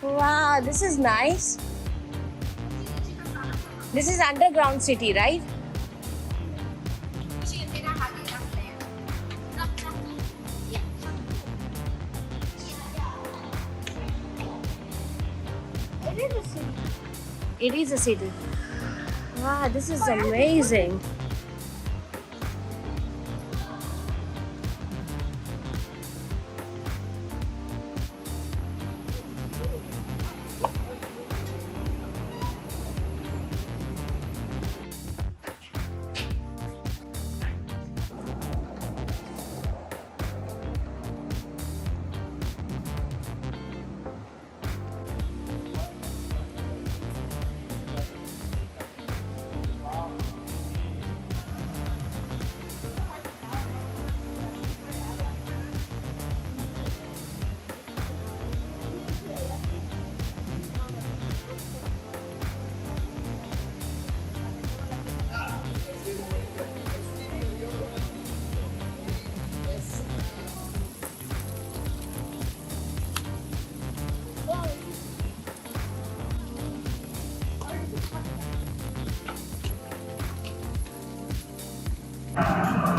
Wow, this is nice. This is underground city, right? It is a city. Wow, this is amazing.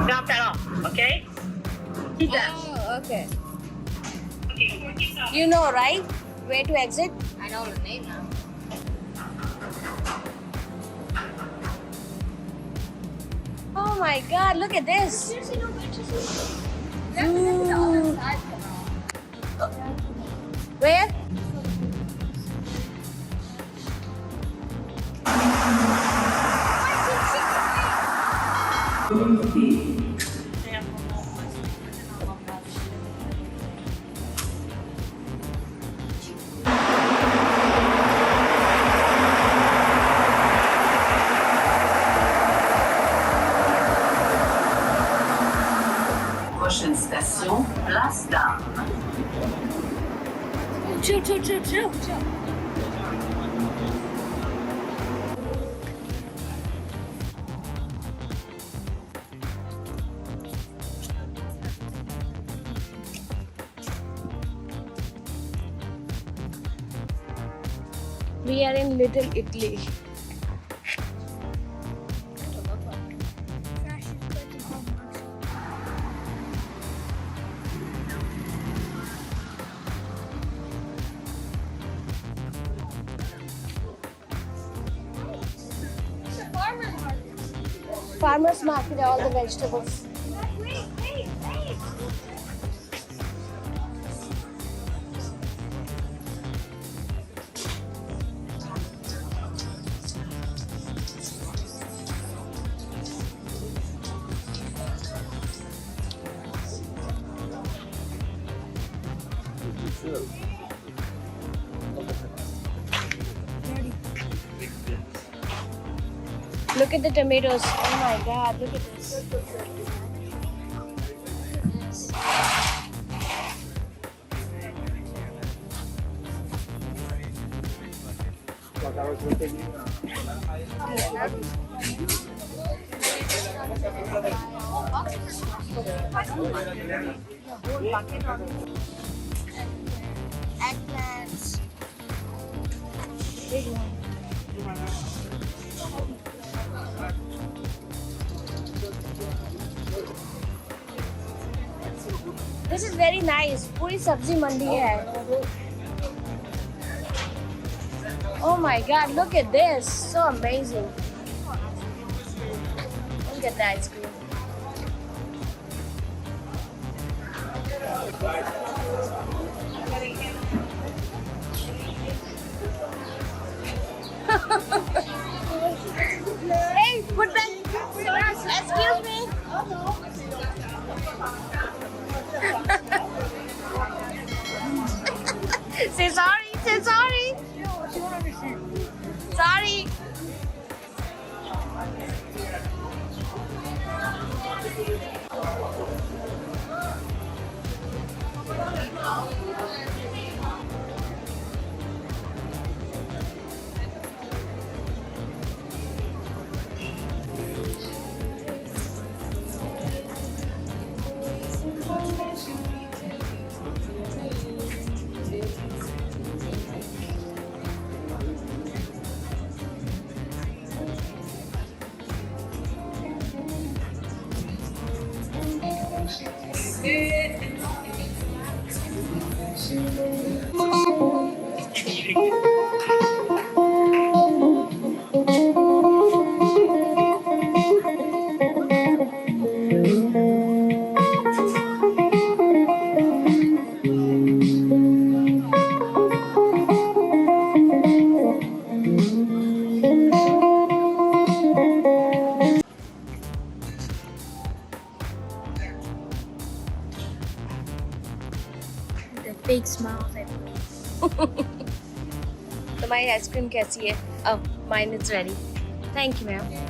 Jean Talon, okay? Oh, okay. You know, right? Where to exit? I know the name now. Oh my God, look at this. Seriously, no benches. That's the other side. Where? Prochaine station, Place d'Armes. Chill. We are in Little Italy. Farmers market, all the vegetables. Wait. Look at the tomatoes. Oh my God, look at this. Eggplants. Big one. This is very nice. पूरी सब्जी मंडी है. Oh my God, look at this. So amazing. Look at the ice cream. Hey, put that. Excuse me. Say sorry. Say sorry. Sorry. The big smiles at me. तुम्हारी ice cream कैसी है? Oh, mine is ready. Thank you, ma'am.